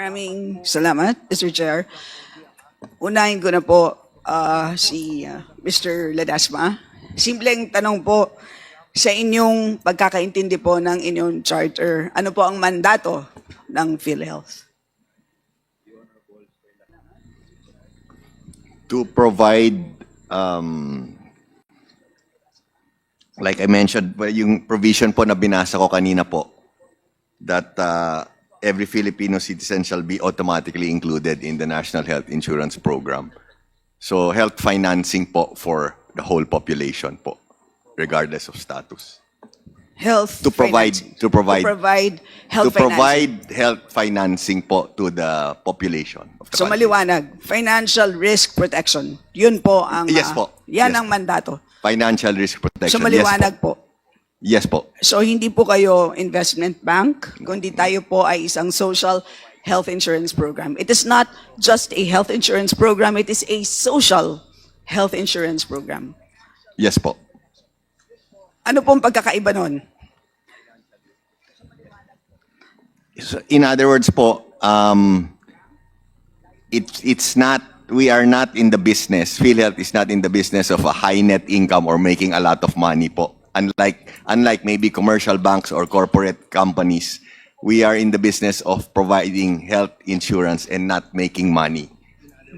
Maraming salamat, Mr. Chair. Unahin ko na po si Mr. Ledesma. Simpleng tanong po, sa inyong pagkakaintindi po ng inyong charter, ano po ang mandato ng PhilHealth? To provide, like I mentioned, yung provision po na binasa ko kanina po, that every Filipino citizen shall be automatically included in the National Health Insurance Program. So health financing po for the whole population po, regardless of status. Health To provide financing. Health health financing po to the population of the So country. maliwanag, financial risk protection. Yun po ang Yes po. yan Yes ang po. mandato. Financial risk protection. So maliwanag po. Yes po. So hindi po kayo investment bank, kundi tayo po ay isang social health insurance program. It is not just a health insurance program, it is a social health insurance program. Yes po. Ano pong pagkakaiba nun? So, in other words po, it's not, we are not in the business, PhilHealth is not in the business of a high net income or making a lot of money po. Unlike maybe commercial banks or corporate companies, we are in the business of providing health insurance and not making money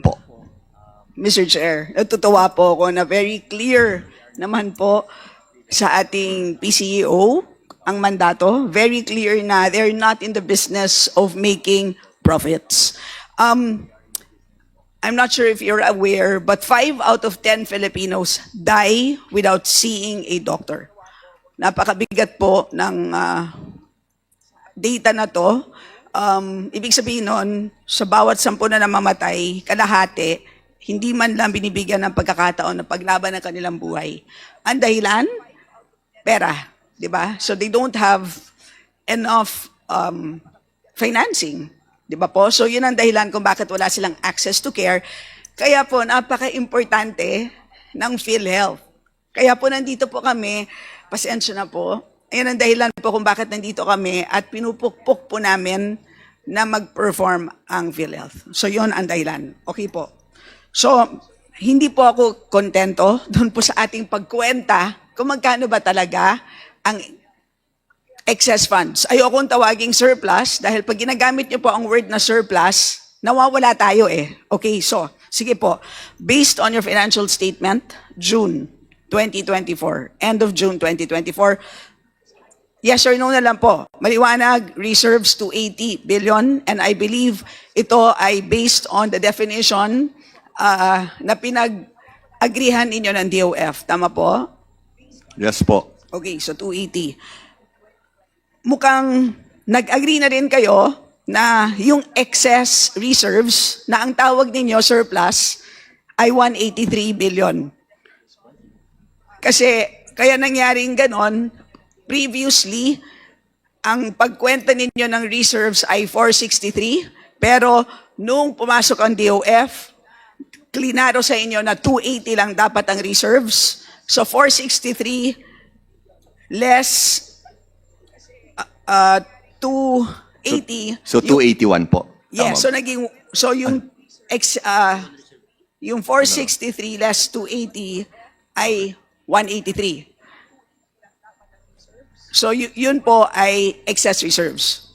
po. Mr. Chair, natutuwa po ako na very clear naman po sa ating PCEO ang mandato. Very clear na they're not in the business of making profits. I'm not sure if you're aware, but 5 out of 10 Filipinos die without seeing a doctor. Napakabigat po ng data na to. Ibig sabihin nun, sa bawat 10 na namamatay, kalahati, hindi man lang binibigyan ng pagkakataon na paglaban ng kanilang buhay. Ang dahilan? Pera. Di ba? So they don't have enough financing. Di ba po? So yun ang dahilan kung bakit wala silang access to care. Kaya po, napaka-importante ng PhilHealth. Kaya po nandito po kami, pasensya na po. Ayan ang dahilan po kung bakit nandito kami at pinupukpok po namin na mag-perform ang PhilHealth. So yun ang dahilan. Okay po. So, hindi po ako kontento doon po sa ating pagkwenta kung magkano ba talaga ang excess funds. Ayokong tawaging surplus dahil pag ginagamit niyo po ang word na surplus, nawawala tayo eh. Okay, so, sige po. Based on your financial statement, June 2024, end of June 2024, yes or no na lang po. Maliwanag, reserves to 80 billion and I believe ito ay based on the definition na pinag-agrihan ninyo ng DOF. Tama po? Yes po. Okay, so 280. Mukhang nag-agree na rin kayo na yung excess reserves na ang tawag ninyo surplus ay 183 billion. Kasi kaya nangyaring ganon, previously, ang pagkwenta ninyo ng reserves ay 463, pero nung pumasok ang DOF, klinaro sa inyo na 280 lang dapat ang reserves. So 463 less 280. So 281 po. Yeah, Tama. so yung 463 less 280 ay 183. So yun po ay excess reserves.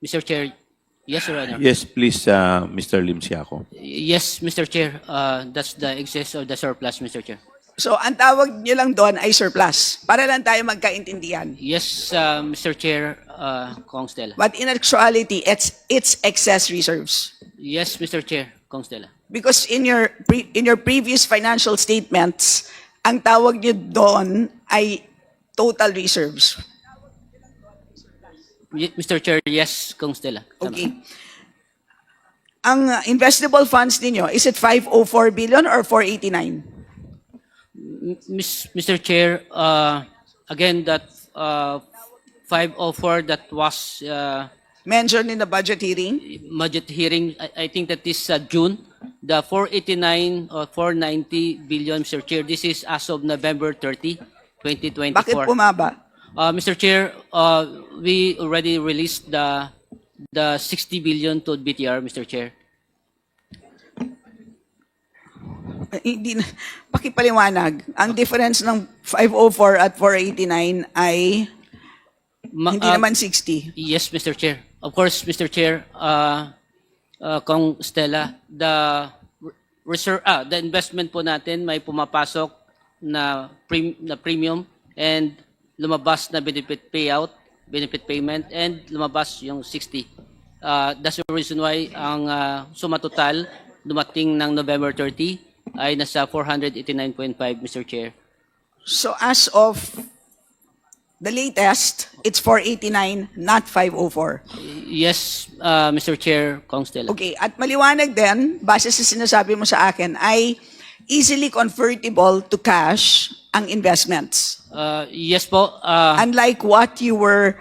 Mr. Chair, yes, Your Honor. Yes, please, Mr. Lim Siaco. Yes, Mr. Chair, that's the excess or the surplus, Mr. Chair. So ang tawag nyo lang doon ay surplus. Para lang tayo magkaintindihan. Yes, Mr. Chair, Kong Stella. But in actuality, it's excess reserves. Yes, Mr. Chair, Kong Stella. Because in your previous financial statements, ang tawag nyo doon ay total reserves. Mr. Chair, yes, Kong Stella. Tama. Okay. Ang investable funds ninyo, is it 504 billion or 489? Mr. Chair, again, that 504 that was Mentioned in the budget hearing? budget hearing, I think that is June. The 489 or 490 billion, Mr. Chair, this is as of November 30, 2024. Bakit bumaba? Mr. Chair, we already released the the 60 billion to BTR, Mr. Chair. Hindi na, pakipaliwanag. Ang difference ng 504 at 489 ay hindi naman 60. Yes, Mr. Chair. Of course, Mr. Chair, Kong Stella, the investment po natin may pumapasok na premium and lumabas na benefit payout, benefit payment, and lumabas yung 60. That's the reason why ang suma total dumating ng November 30 ay nasa 489.5, Mr. Chair. So as of the latest, it's 489, not 504. Yes, Mr. Chair, Kong Stella. Okay, at maliwanag din, base sa sinasabi mo sa akin, ay easily convertible to cash ang investments. Yes po. Unlike what you were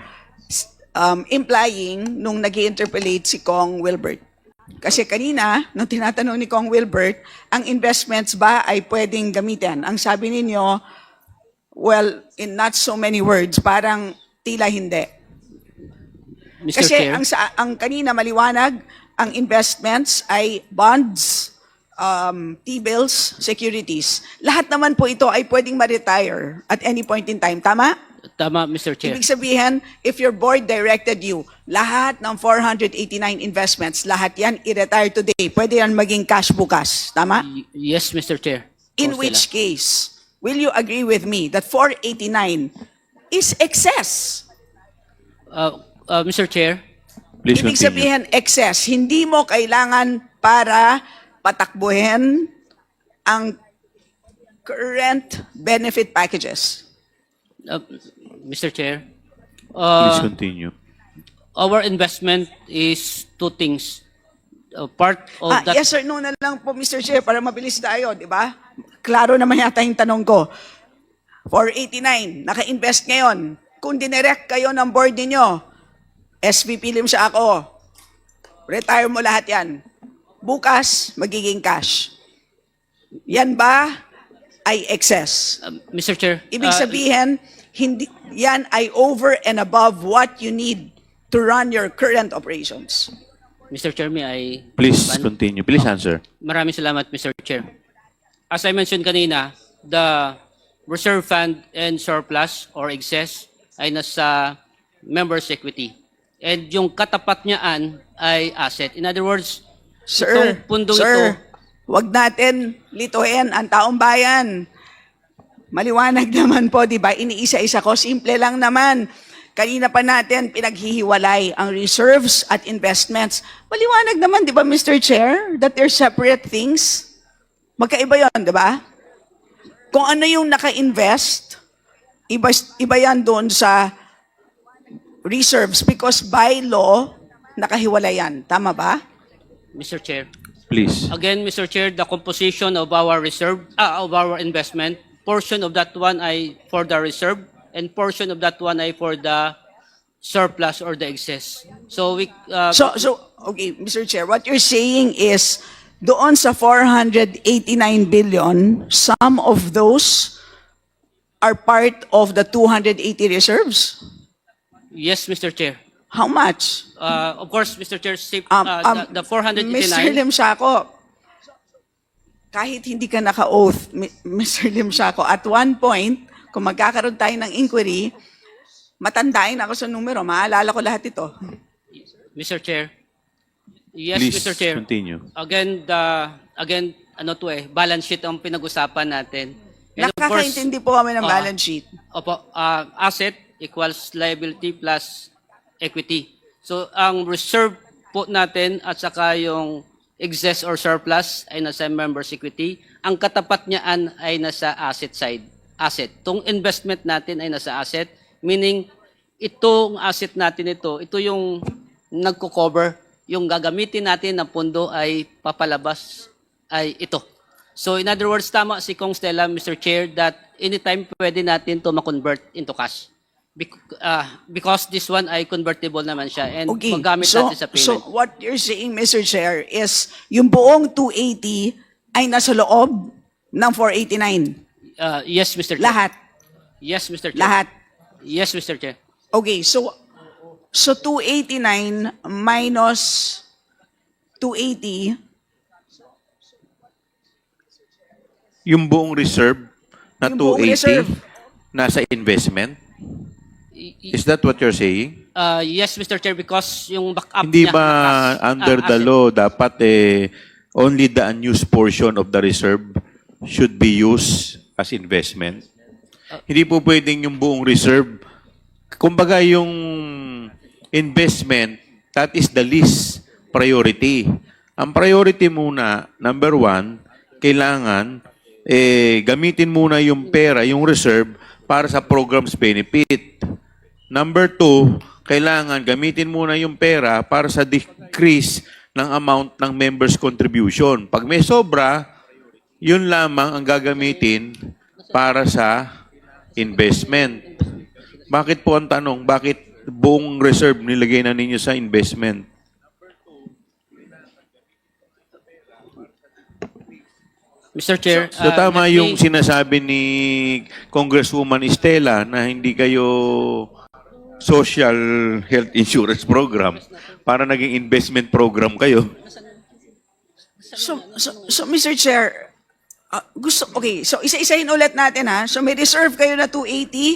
implying nung nag-interpolate si Kong Wilbert. Kasi kanina, nung tinatanong ni Kong Wilbert, ang investments ba ay pwedeng gamitin? Ang sabi ninyo, well, in not so many words, parang tila hindi. Mr. Kasi Chair. ang kanina maliwanag, ang investments ay bonds, T-bills, securities. Lahat naman po ito ay pwedeng ma-retire at any point in time. Tama? Tama, Mr. Chair. Ibig sabihin, if your board directed you, lahat ng 489 investments, lahat yan i-retire today. Pwede yan maging cash bukas. Tama? Yes, Mr. Chair. In Kong which Stella. case, will you agree with me that 489 is excess? Mr. Chair, Please Ibig continue. sabihin, excess. Hindi mo kailangan para patakbuhin ang current benefit packages. Mr. Chair, Please continue. our investment is two things. Part of that. Yes or no na lang po, Mr. Chair, para mabilis tayo, di ba? Klaro naman yata yung tanong ko. 489, naka-invest ngayon. Kung dinirect kayo ng board ninyo, SVP Lim siya ako, retire mo lahat yan. Bukas, magiging cash. Yan ba ay excess? Mr. Chair. Ibig sabihin, hindi, yan ay over and above what you need to run your current operations. Mr. Chair, may I Please respond? continue. Please answer. Maraming salamat, Mr. Chair. As I mentioned kanina, the reserve fund and surplus or excess ay nasa members' equity. And yung katapat niyaan ay asset. In other words, Sir, itong pundong sir, ito, wag natin lituhin ang taong bayan. Maliwanag naman po, di ba? Iniisa-isa ko, simple lang naman. Kanina pa natin pinaghihiwalay ang reserves at investments. Maliwanag naman, di ba, Mr. Chair, that they're separate things? Magkaiba yon, di ba? Kung ano yung naka-invest, iba yan doon sa reserves because by law, nakahiwalay yan. Tama ba? Mr. Chair. Please. Again, Mr. Chair, the composition of our reserve, of our investment, portion of that one ay for the reserve, and portion of that one ay for the surplus or the excess. So we, Okay, Mr. Chair, what you're saying is doon sa 489 billion, some of those are part of the 280 reserves? yes, Mr. Chair. How much? Of course, Mr. Chair, the Mr. 489. Lim Siaco, kahit hindi ka naka-oath, Mr. Lim Siaco, at one point, kung magkakaroon tayo ng inquiry, matandain ako sa numero, maalala ko lahat ito. Mr. Chair. Yes, Please Mr. Chair. continue. Again, balance sheet ang pinag-usapan natin. And of course, Nakakaintindi po kami ng ah, balance sheet. Opo, asset equals liability plus equity. So, ang reserve po natin at saka yung excess or surplus ay nasa members equity. Ang katapat niyaan ay nasa asset side. Asset. Itong investment natin ay nasa asset, meaning itong asset natin ito yung nagko-cover, yung gagamitin natin na pondo ay papalabas ay ito. So in other words, tama si Kong Stella, Mr. Chair, that anytime pwede natin to ma-convert into cash. Because this one ay convertible naman siya and Okay, magamit natin sa payment. so what you're saying, Mr. Chair, is yung buong 280 ay nasa loob ng 489. Yes, Mr. Chair. Lahat. Yes, Mr. Chair. Lahat. Yes, Mr. Chair. Okay, so So 289 minus 280, Yung buong reserve na Yung buong 280 reserve. nasa investment? Is that what you're saying? Yes, Mr. Chair, because yung backup Hindi niya ba nakas- under the asset. law dapat only the unused portion of the reserve should be used as investment? Hindi po pwedeng yung buong reserve. Kumbaga yung investment, that is the least priority. Ang priority muna, number one, kailangan gamitin muna yung pera, yung reserve, para sa program's benefit. Number two, kailangan gamitin muna yung pera para sa decrease ng amount ng members' contribution. Pag may sobra, yun lamang ang gagamitin para sa investment. Bakit po ang tanong, bakit buong reserve nilagay na ninyo sa investment? Mr. Chair, So tama let me- yung sinasabi ni Congresswoman Estela na hindi kayo social health insurance program para naging investment program kayo. So Mr. Chair, okay, so isa-isahin ulit natin ha. So may reserve kayo na 280,